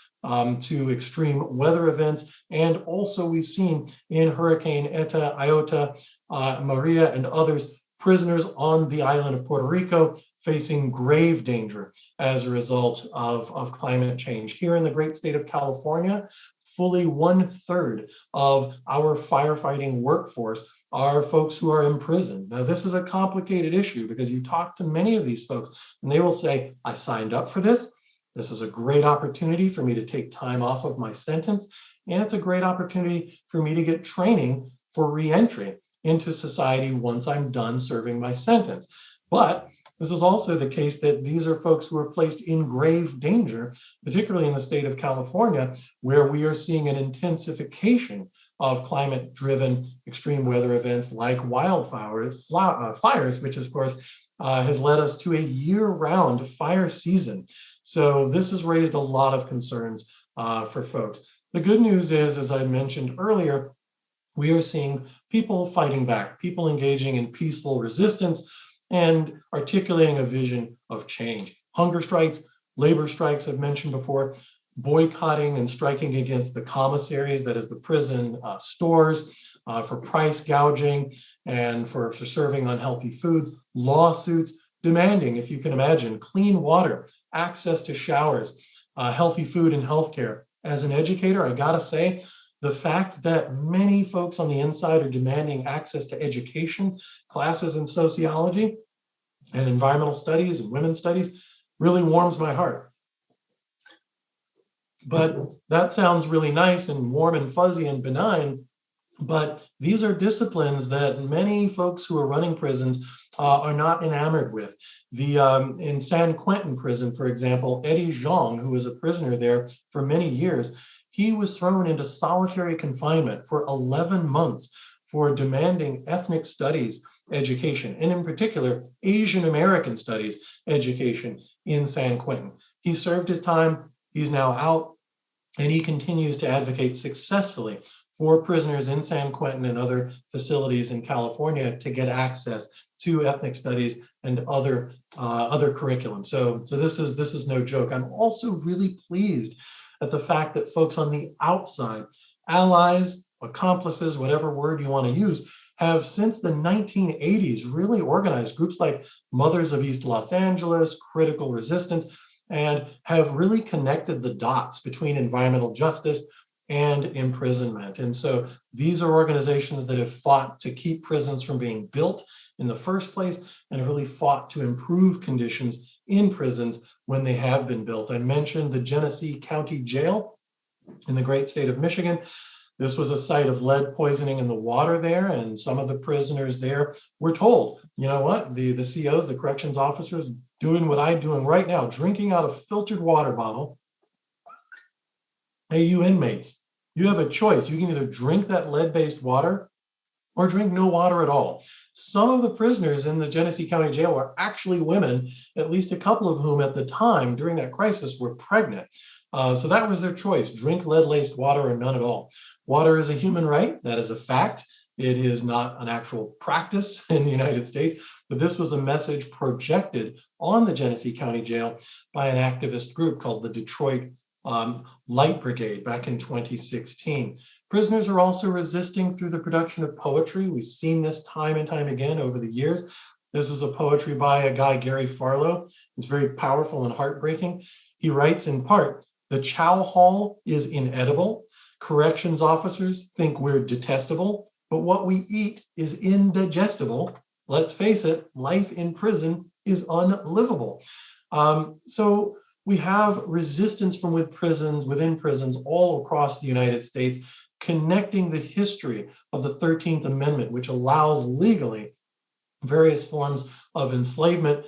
to extreme weather events. And also we've seen in Hurricane Eta, Iota, Maria, and others, prisoners on the island of Puerto Rico facing grave danger as a result of climate change. Here in the great state of California, fully 1/3 of our firefighting workforce are folks who are in prison. Now, this is a complicated issue because you talk to many of these folks and they will say, I signed up for this. This is a great opportunity for me to take time off of my sentence. And it's a great opportunity for me to get training for reentry into society once I'm done serving my sentence. But this is also the case that these are folks who are placed in grave danger, particularly in the state of California, where we are seeing an intensification of climate-driven extreme weather events like fires, which of course has led us to a year-round fire season. So this has raised a lot of concerns for folks. The good news is, as I mentioned earlier, we are seeing people fighting back, people engaging in peaceful resistance and articulating a vision of change. Hunger strikes, labor strikes, I've mentioned before, boycotting and striking against the commissaries, that is the prison stores, for price gouging and for serving unhealthy foods, lawsuits demanding, if you can imagine, clean water, access to showers, healthy food and healthcare. As an educator, I gotta say, the fact that many folks on the inside are demanding access to education, classes in sociology and environmental studies and women's studies really warms my heart. But that sounds really nice and warm and fuzzy and benign, but these are disciplines that many folks who are running prisons are not enamored with. In San Quentin prison, for example, Eddie Zhang, who was a prisoner there for many years, he was thrown into solitary confinement for 11 months for demanding ethnic studies education, and in particular, Asian American studies education in San Quentin. He served his time, he's now out, and he continues to advocate successfully for prisoners in San Quentin and other facilities in California to get access to ethnic studies and other curriculum. So this is no joke. I'm also really pleased at the fact that folks on the outside, allies, accomplices, whatever word you want to use, have since the 1980s really organized groups like Mothers of East Los Angeles, Critical Resistance, and have really connected the dots between environmental justice and imprisonment. And so these are organizations that have fought to keep prisons from being built in the first place and really fought to improve conditions in prisons when they have been built. I mentioned the Genesee County Jail in the great state of Michigan. This was a site of lead poisoning in the water there, and some of the prisoners there were told, you know what, the COs, the corrections officers, doing what I'm doing right now, drinking out a filtered water bottle. Hey, you inmates, you have a choice. You can either drink that lead-based water or drink no water at all. Some of the prisoners in the Genesee County Jail were actually women, at least a couple of whom at the time during that crisis were pregnant. So that was their choice: drink lead-laced water or none at all. Water is a human right. That is a fact. It is not an actual practice in the United States, but this was a message projected on the Genesee County Jail by an activist group called the Detroit Light Brigade back in 2016. Prisoners are also resisting through the production of poetry. We've seen this time and time again over the years. This is a poetry by a guy, Gary Farlow. It's very powerful and heartbreaking. He writes in part, "The chow hall is inedible. Corrections officers think we're detestable, but what we eat is indigestible. Let's face it, life in prison is unlivable." So we have resistance from within prisons all across the United States, connecting the history of the 13th Amendment, which allows legally various forms of enslavement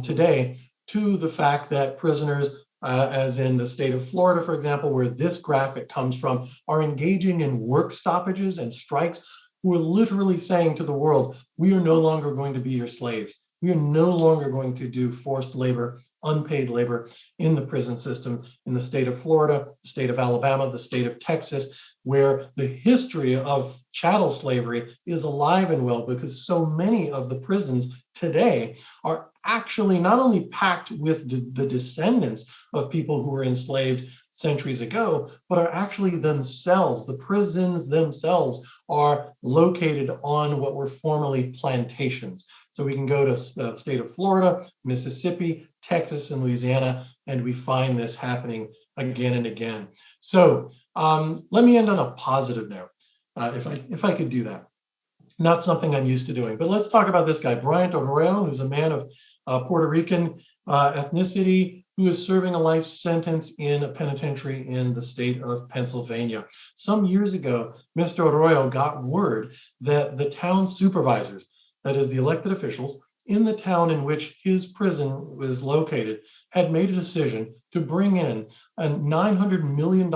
today, to the fact that prisoners, as in the state of Florida, for example, where this graphic comes from, are engaging in work stoppages and strikes, who are literally saying to the world, we are no longer going to be your slaves. We are no longer going to do forced labor, unpaid labor in the prison system in the state of Florida, the state of Alabama, the state of Texas, where the history of chattel slavery is alive and well, because so many of the prisons today are actually not only packed with the descendants of people who were enslaved centuries ago, but are actually themselves, the prisons themselves are located on what were formerly plantations. So we can go to the state of Florida, Mississippi, Texas, and Louisiana, and we find this happening again and again. So let me end on a positive note, if I could do that. Not something I'm used to doing, but let's talk about this guy, Bryant Arroyo, who's a man of Puerto Rican ethnicity, who is serving a life sentence in a penitentiary in the state of Pennsylvania. Some years ago, Mr. Arroyo got word that the town supervisors, that is the elected officials in the town in which his prison was located, had made a decision to bring in a $900 million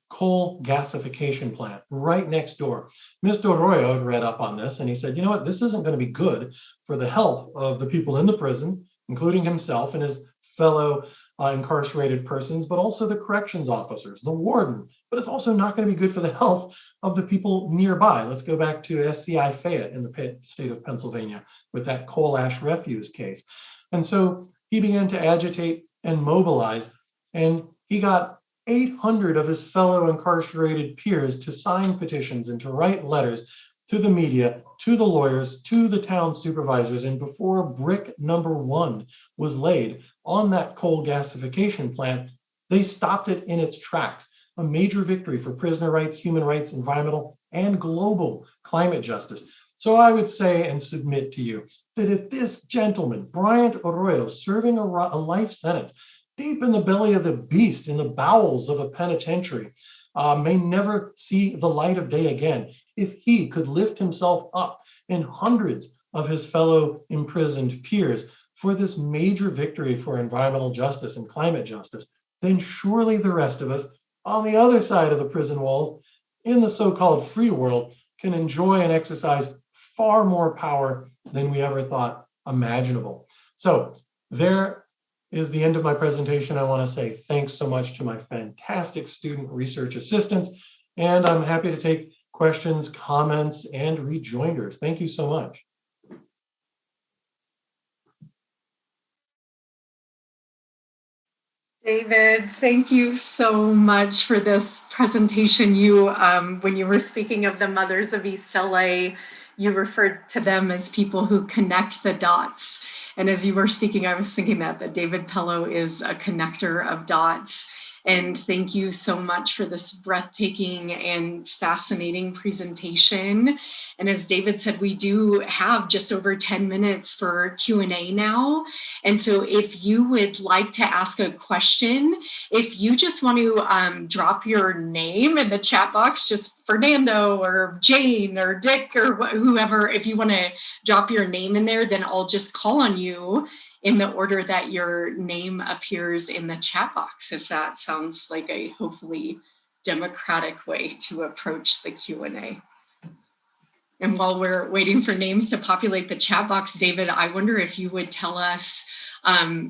coal gasification plant right next door. Mr. Arroyo had read up on this and he said, you know what, this isn't going to be good for the health of the people in the prison, including himself and his fellow incarcerated persons, but also the corrections officers, the warden, but it's also not going to be good for the health of the people nearby. Let's go back to SCI Fayette in the state of Pennsylvania with that coal ash refuse case. And so he began to agitate and mobilize, and he got 800 of his fellow incarcerated peers to sign petitions and to write letters to the media, to the lawyers, to the town supervisors. And before brick number one was laid on that coal gasification plant, they stopped it in its tracks. A major victory for prisoner rights, human rights, environmental, and global climate justice. So I would say and submit to you that if this gentleman, Bryant Arroyo, serving a life sentence deep in the belly of the beast, in the bowels of a penitentiary, may never see the light of day again, if he could lift himself up and hundreds of his fellow imprisoned peers for this major victory for environmental justice and climate justice, then surely the rest of us on the other side of the prison walls in the so-called free world can enjoy and exercise far more power than we ever thought imaginable. So there is the end of my presentation. I want to say thanks so much to my fantastic student research assistants, and I'm happy to take questions, comments, and rejoinders. Thank you so much. David, thank you so much for this presentation. You, when you were speaking of the mothers of East LA, you referred to them as people who connect the dots. And as you were speaking, I was thinking that David Pellow is a connector of dots. And thank you so much for this breathtaking and fascinating presentation. And as David said, we do have just over 10 minutes for Q&A now. And so if you would like to ask a question, if you just want to drop your name in the chat box, just Fernando or Jane or Dick or whoever, if you want to drop your name in there, then I'll just call on you in the order that your name appears in the chat box, if that sounds like a hopefully democratic way to approach the Q&A. And while we're waiting for names to populate the chat box, David, I wonder if you would tell us,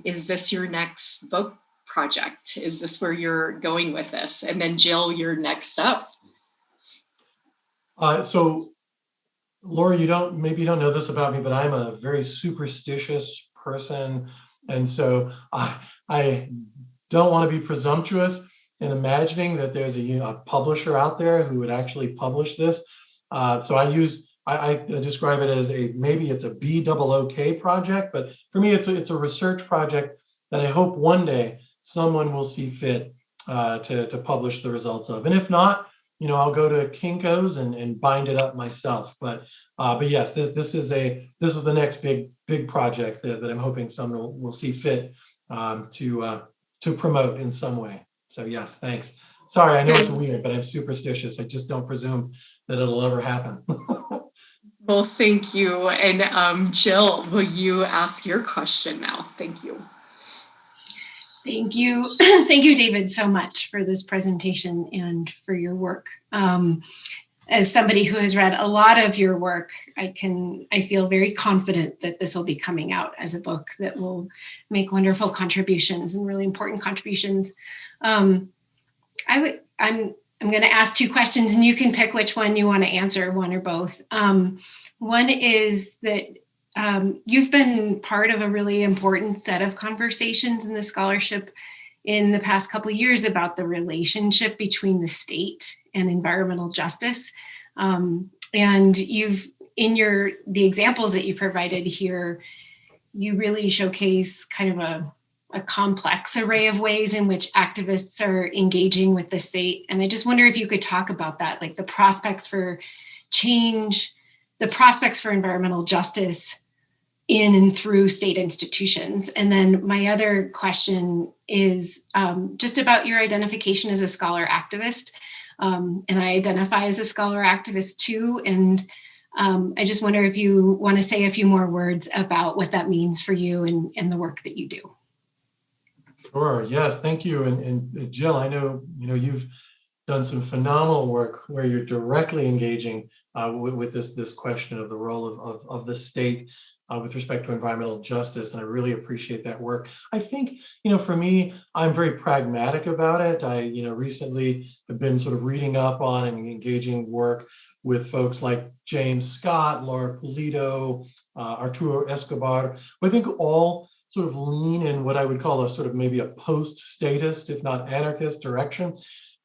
is this your next book project? Is this where you're going with this? And then Jill, you're next up. So Laura, maybe you don't know this about me, but I'm a very superstitious person. And so I don't want to be presumptuous in imagining that there's a publisher out there who would actually publish this. So I describe it as maybe it's a BOOK project, but for me, it's a research project that I hope one day someone will see fit to publish the results of. And if not, I'll go to Kinko's and bind it up myself. But yes, this is the next big project that I'm hoping someone will see fit to promote in some way. So yes, thanks. Sorry, I know it's weird, but I'm superstitious. I just don't presume that it'll ever happen. Well, thank you. And Jill, will you ask your question now? Thank you. Thank you. Thank you, David, so much for this presentation and for your work. As somebody who has read a lot of your work, I feel very confident that this will be coming out as a book that will make wonderful contributions and really important contributions. I'm going to ask two questions and you can pick which one you want to answer, one or both. One is that you've been part of a really important set of conversations in the scholarship in the past couple of years about the relationship between the state and environmental justice. And the examples that you provided here, you really showcase kind of a complex array of ways in which activists are engaging with the state. And I just wonder if you could talk about that, like the prospects for change, the prospects for environmental justice in and through state institutions. And then my other question is just about your identification as a scholar activist. And I identify as a scholar activist too. And I just wonder if you want to say a few more words about what that means for you and the work that you do. Sure, yes, thank you. And Jill, I know, you've done some phenomenal work where you're directly engaging with this question of the role of the state with respect to environmental justice, and I really appreciate that work. I think, for me, I'm very pragmatic about it. I, recently have been sort of reading up on and engaging work with folks like James Scott, Laura Pulido, Arturo Escobar, who I think all sort of lean in what I would call a sort of maybe a post-statist, if not anarchist direction.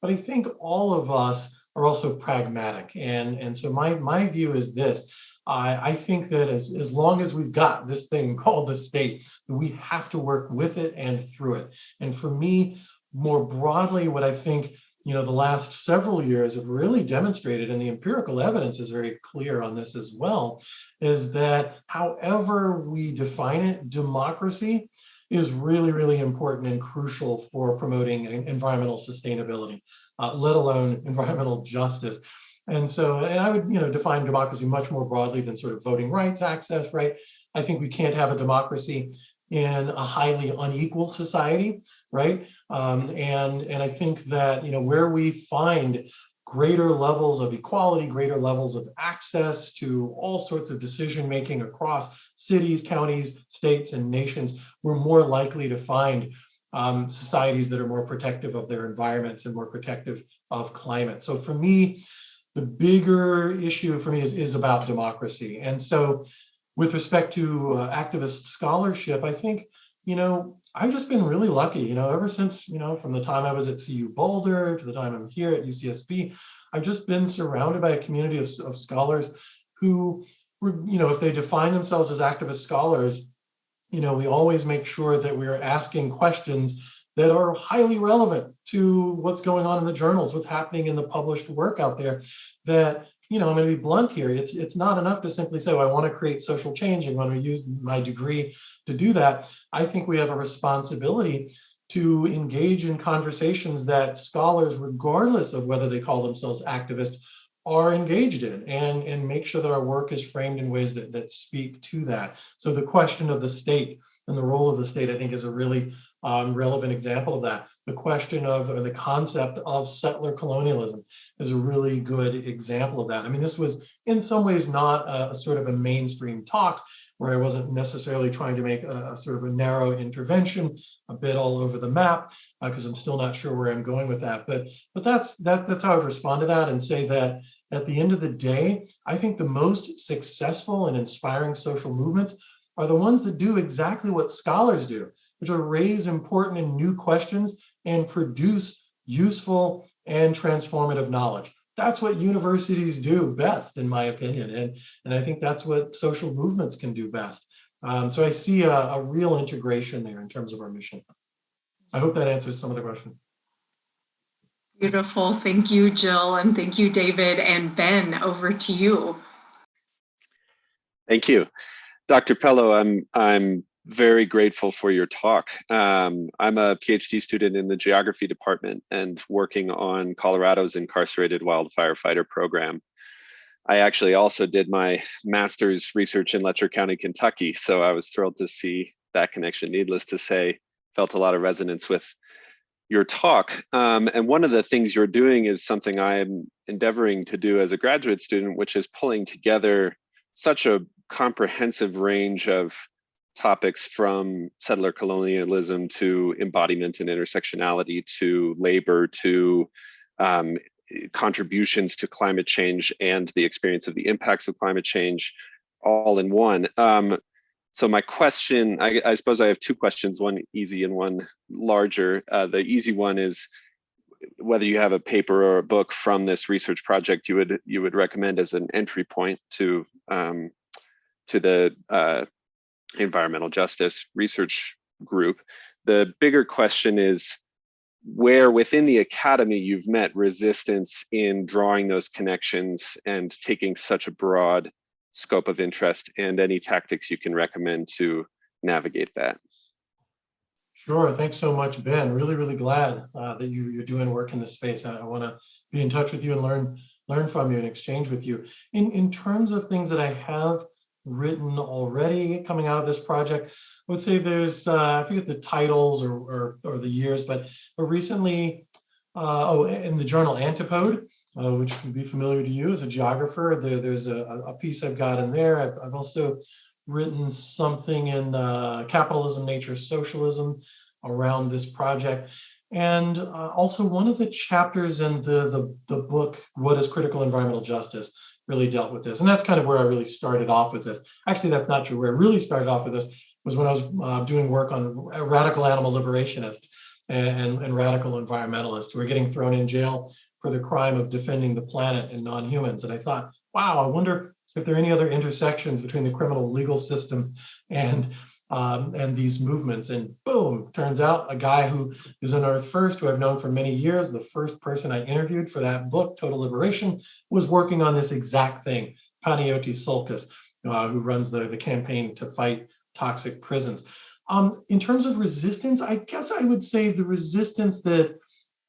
But I think all of us are also pragmatic. And so my view is this. I think that as long as we've got this thing called the state, we have to work with it and through it. And for me, more broadly, what I think, the last several years have really demonstrated, and the empirical evidence is very clear on this as well, is that however we define it, democracy is really, really important and crucial for promoting environmental sustainability, let alone environmental justice. And I would, define democracy much more broadly than sort of voting rights access, right? I think we can't have a democracy in a highly unequal society, right? And I think that, where we find greater levels of equality, greater levels of access to all sorts of decision-making across cities, counties, states, and nations, we're more likely to find societies that are more protective of their environments and more protective of climate. So for me, the bigger issue for me is about democracy. And so with respect to activist scholarship, I think, I've just been really lucky, ever since, from the time I was at CU Boulder to the time I'm here at UCSB, I've just been surrounded by a community of scholars who, if they define themselves as activist scholars, we always make sure that we're asking questions that are highly relevant to what's going on in the journals, what's happening in the published work out there. That, I'm going to be blunt here. It's not enough to simply say, I want to create social change and want to use my degree to do that. I think we have a responsibility to engage in conversations that scholars, regardless of whether they call themselves activists, are engaged in, and make sure that our work is framed in ways that speak to that. So the question of the state and the role of the state, I think, is a really relevant example of that. The question of, or the concept of settler colonialism is a really good example of that. I mean, this was in some ways not a sort of a mainstream talk, where I wasn't necessarily trying to make a sort of a narrow intervention, a bit all over the map, because I'm still not sure where I'm going with that. But that's how I would respond to that and say that at the end of the day, I think the most successful and inspiring social movements are the ones that do exactly what scholars do, which are raise important and new questions and produce useful and transformative knowledge. That's what universities do best, in my opinion. And I think that's what social movements can do best. So I see a real integration there in terms of our mission. I hope that answers some of the question. Beautiful. Thank you, Jill, and thank you, David. And Ben, over to you. Thank you. Dr. Pellow, I'm very grateful for your talk. I'm a PhD student in the geography department and working on Colorado's incarcerated wildfire fighter program. I actually also did my master's research in Lecher County, Kentucky, so I was thrilled to see that connection. Needless to say, felt a lot of resonance with your talk. And one of the things you're doing is something I'm endeavoring to do as a graduate student, which is pulling together such a comprehensive range of topics, from settler colonialism to embodiment and intersectionality to labor to contributions to climate change and the experience of the impacts of climate change, all in one. So my question, I suppose I have two questions, one easy and one larger. The easy one is whether you have a paper or a book from this research project you would recommend as an entry point to the environmental justice research group. The bigger question is where within the academy you've met resistance in drawing those connections and taking such a broad scope of interest, and any tactics you can recommend to navigate that. Sure, thanks so much, Ben. Really, really glad that you're doing work in this space. I want to be in touch with you and learn from you and exchange with you. In terms of things that I have written already coming out of this project, I would say there's, I forget the titles or the years, but recently, in the journal Antipode, which would be familiar to you as a geographer, there's a piece I've got in there. I've also written something in Capitalism, Nature, Socialism around this project. And also one of the chapters in the book, What is Critical Environmental Justice, really dealt with this. And that's kind of where I really started off with this. Actually, that's not true. Where I really started off with this was when I was doing work on radical animal liberationists and radical environmentalists who were getting thrown in jail for the crime of defending the planet and non-humans. And I thought, wow, I wonder if there are any other intersections between the criminal legal system and these movements. And boom, turns out a guy who is on Earth First, who I've known for many years, the first person I interviewed for that book, Total Liberation, was working on this exact thing, Panayiotis Sulkas, who runs the campaign to fight toxic prisons. In terms of resistance, I guess I would say the resistance that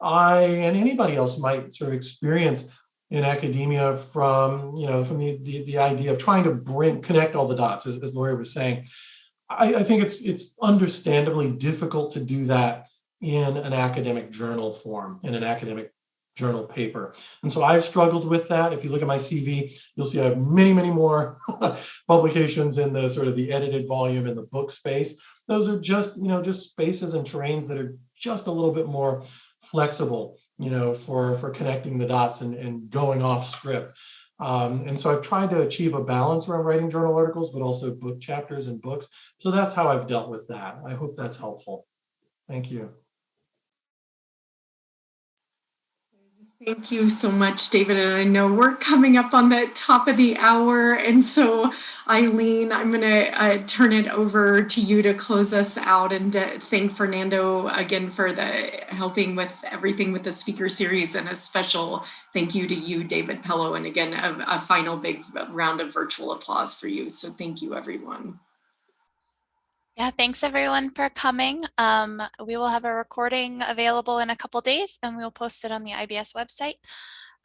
I and anybody else might sort of experience in academia from the idea of trying to connect all the dots, as Lori was saying. I think it's understandably difficult to do that in an academic journal form, in an academic journal paper. And so I've struggled with that. If you look at my CV, you'll see I have many, many more publications in the sort of the edited volume in the book space. Those are just spaces and terrains that are just a little bit more flexible, for connecting the dots and going off script. And so I've tried to achieve a balance around writing journal articles, but also book chapters and books. So that's how I've dealt with that. I hope that's helpful. Thank you. Thank you so much, David. And I know we're coming up on the top of the hour. And so, Eileen, I'm going to turn it over to you to close us out, and thank Fernando again for helping with everything with the speaker series, and a special thank you to you, David Pellow. And again, a final big round of virtual applause for you. So thank you, everyone. Yeah, thanks everyone for coming. We will have a recording available in a couple days, and we'll post it on the IBS website.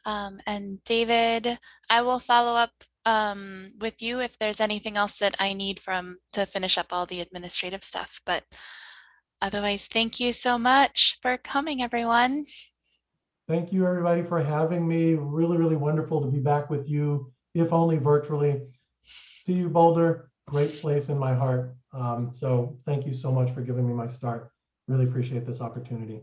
And David, I will follow up with you if there's anything else that I need to finish up all the administrative stuff. But Otherwise, thank you so much for coming, everyone. Thank you, everybody, for having me. Really, really wonderful to be back with you, if only virtually. See you, Boulder. Great place in my heart. So thank you so much for giving me my start. Really appreciate this opportunity.